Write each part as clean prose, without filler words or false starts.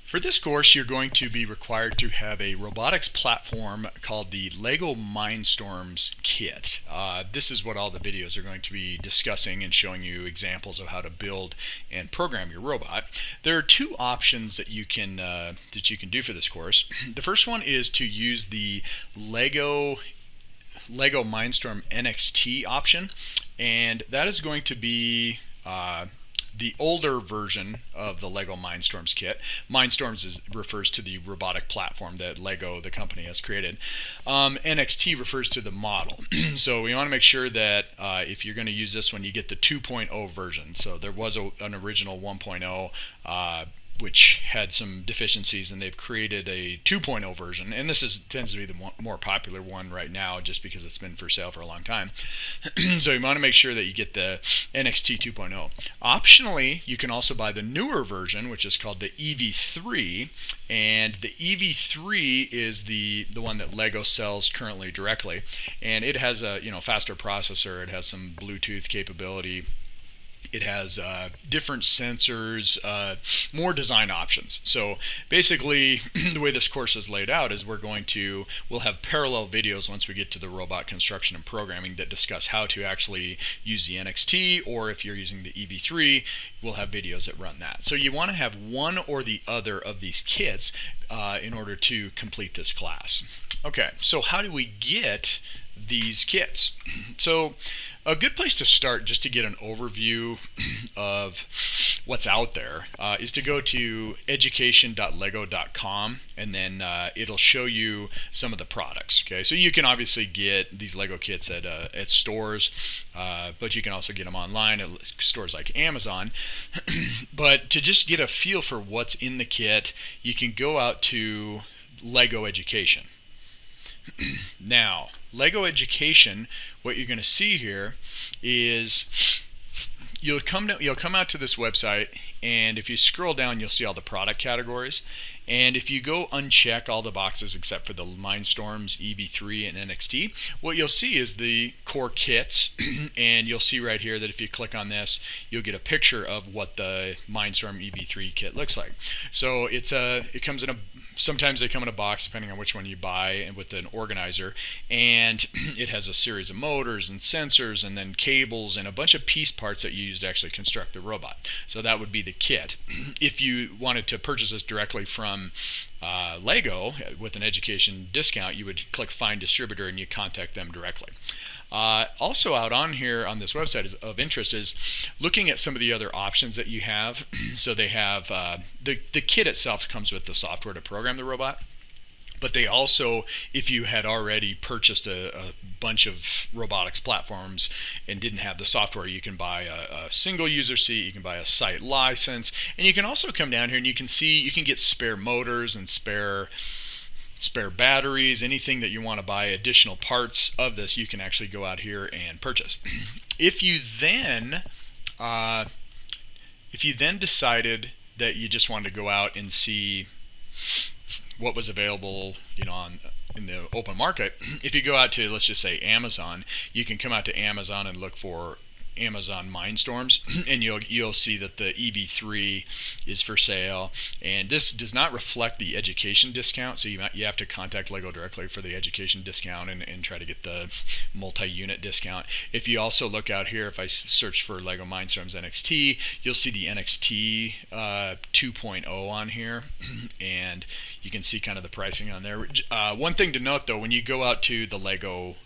For this course, you're going to be required to have a robotics platform called the LEGO Mindstorms kit. This is what all the videos are going to be discussing and showing you examples of how to build and program your robot. There are two options that you can do for this course. The first one is to use the LEGO Mindstorm NXT option, and that is going to be the older version of the LEGO Mindstorms kit. Mindstorms refers to the robotic platform that LEGO, the company, has created. NXT refers to the model. So we want to make sure that if you're going to use this one, you get the 2.0 version. So there was an original 1.0 which had some deficiencies, and they've created a 2.0 version, and this tends to be the more popular one right now just because it's been for sale for a long time. So you want to make sure that you get the NXT 2.0. Optionally, you can also buy the newer version, which is called the EV3, and the EV3 is the one that LEGO sells currently directly, and it has a faster processor. It has some Bluetooth capability. It has different sensors, more design options. So basically, the way this course is laid out is we'll have parallel videos once we get to the robot construction and programming that discuss how to actually use the NXT, or if you're using the EV3, we'll have videos that run that. So you want to have one or the other of these kits in order to complete this class. Okay, so how do we get these kits? So a good place to start, just to get an overview of what's out there, is to go to education.lego.com, and then it'll show you some of the products. Okay, so you can obviously get these LEGO kits at stores, but you can also get them online at stores like Amazon. But to just get a feel for what's in the kit, you can go out to LEGO Education. Now, LEGO Education, what you're going to see here is you'll come out to this website, and if you scroll down, you'll see all the product categories. And if you go uncheck all the boxes except for the Mindstorms, EV3, and NXT, what you'll see is the core kits, and you'll see right here that if you click on this, you'll get a picture of what the Mindstorm EV3 kit looks like. So sometimes they come in a box depending on which one you buy, and with an organizer, and it has a series of motors and sensors and then cables and a bunch of piece parts that you use to actually construct the robot. So that would be the kit. If you wanted to purchase this directly from LEGO with an education discount, you would click Find Distributor and you contact them directly. Also out on here on this website of interest is looking at some of the other options that you have. So they have the kit itself comes with the software to program the robot. But they also, if you had already purchased a bunch of robotics platforms and didn't have the software, you can buy a single user seat, you can buy a site license, and you can also come down here and you can get spare motors and spare batteries, anything that you want to buy, additional parts of this, you can actually go out here and purchase. If you then decided that you just wanted to go out and see what was available, in the open market, if you go out to, let's just say, Amazon, you can come out to Amazon and look for Amazon Mindstorms, and you'll see that the EV3 is for sale, and this does not reflect the education discount, so you have to contact LEGO directly for the education discount and try to get the multi-unit discount. If you also look out here, if I search for LEGO Mindstorms NXT, you'll see the NXT 2.0 on here, and you can see kind of the pricing on there. One thing to note though, when you go out to the LEGO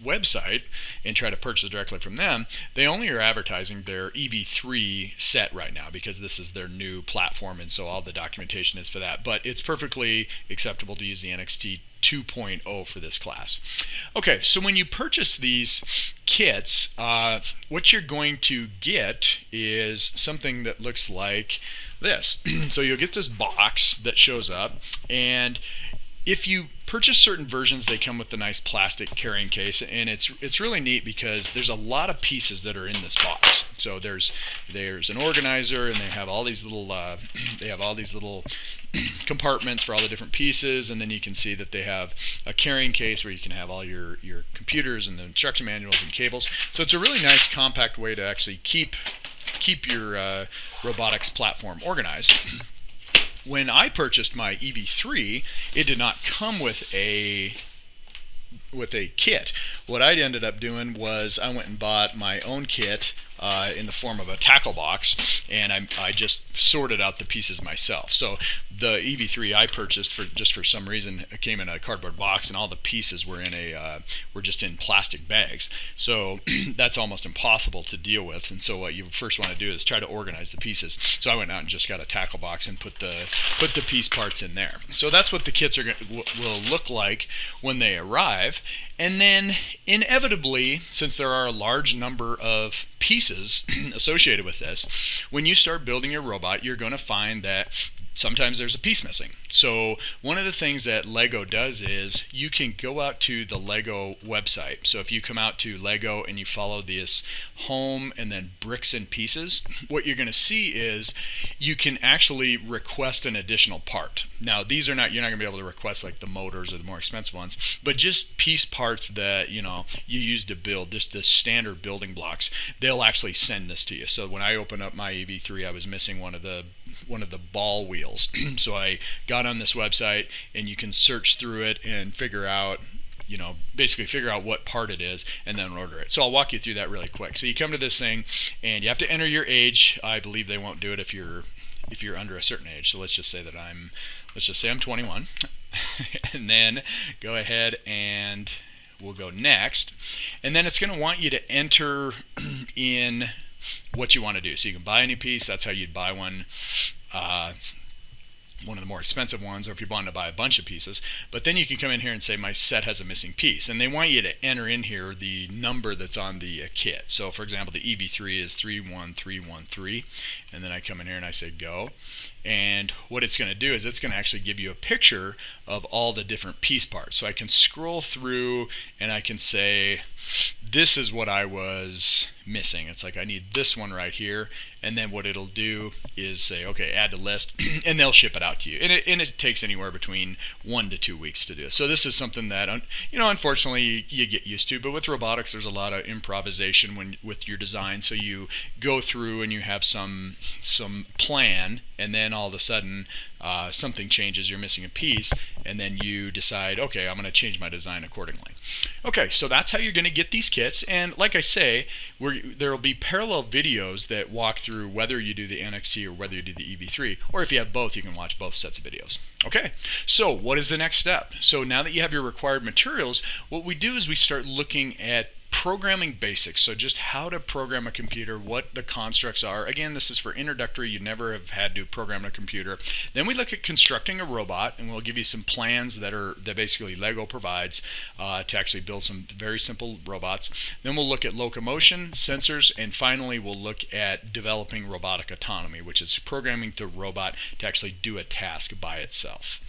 website and try to purchase directly from them, they only are advertising their EV3 set right now because this is their new platform, and so all the documentation is for that. But it's perfectly acceptable to use the NXT 2.0 for this class. Okay, so when you purchase these kits, what you're going to get is something that looks like this. So you'll get this box that shows up, and if you purchase certain versions, they come with a nice plastic carrying case, and it's really neat because there's a lot of pieces that are in this box. So there's an organizer, and they have all these little compartments for all the different pieces, and then you can see that they have a carrying case where you can have all your computers and the instruction manuals and cables. So it's a really nice compact way to actually keep your robotics platform organized. when I purchased my EV3, it did not come with a kit. What I ended up doing was I went and bought my own kit in the form of a tackle box, and I just sorted out the pieces myself. So the EV3 I purchased for some reason, it came in a cardboard box, and all the pieces were were just in plastic bags. So that's almost impossible to deal with. And so what you first want to do is try to organize the pieces. So I went out and just got a tackle box and put the piece parts in there. So that's what the kits will look like when they arrive. And then inevitably, since there are a large number of pieces associated with this, when you start building your robot, you're going to find that sometimes there's a piece missing. So one of the things that LEGO does is you can go out to the LEGO website. So if you come out to LEGO and you follow this home and then bricks and pieces, what you're going to see is you can actually request an additional part. Now these are not, you're not going to be able to request like the motors or the more expensive ones, but just piece parts that you use to build, just the standard building blocks. They'll actually send this to you. So when I opened up my EV3, I was missing one of the ball wheels. So I got on this website, and you can search through it and figure out, basically figure out what part it is and then order it. So I'll walk you through that really quick. So you come to this thing, and you have to enter your age. I believe they won't do it if you're under a certain age. So let's just say I'm 21, and then go ahead and we'll go next, and then it's going to want you to enter in what you want to do. So you can buy a new piece. That's how you'd buy one. One of the more expensive ones, or if you want to buy a bunch of pieces. But then you can come in here and say my set has a missing piece, and they want you to enter in here the number that's on the kit. So for example, the EV3 is 31313, and then I come in here and I say go, and what it's going to do is it's going to actually give you a picture of all the different piece parts. So I can scroll through and I can say this is what I was missing. It's like I need this one right here, and then what it'll do is say okay, add to list, and they'll ship it out to you, and it takes anywhere between 1 to 2 weeks to do. So this is something that unfortunately you get used to, but with robotics there's a lot of improvisation with your design. So you go through and you have some plan, and then all of a sudden something changes, you're missing a piece, and then you decide, okay, I'm going to change my design accordingly. Okay, so that's how you're going to get these kits, and like I say, there will be parallel videos that walk through whether you do the NXT or whether you do the EV3, or if you have both, you can watch both sets of videos. Okay, so what is the next step? So now that you have your required materials, what we do is we start looking at programming basics. So just how to program a computer, what the constructs are. Again, this is for introductory. You never have had to program a computer. Then we look at constructing a robot, and we'll give you some plans that basically LEGO provides to actually build some very simple robots. Then we'll look at locomotion, sensors, and finally we'll look at developing robotic autonomy, which is programming the robot to actually do a task by itself.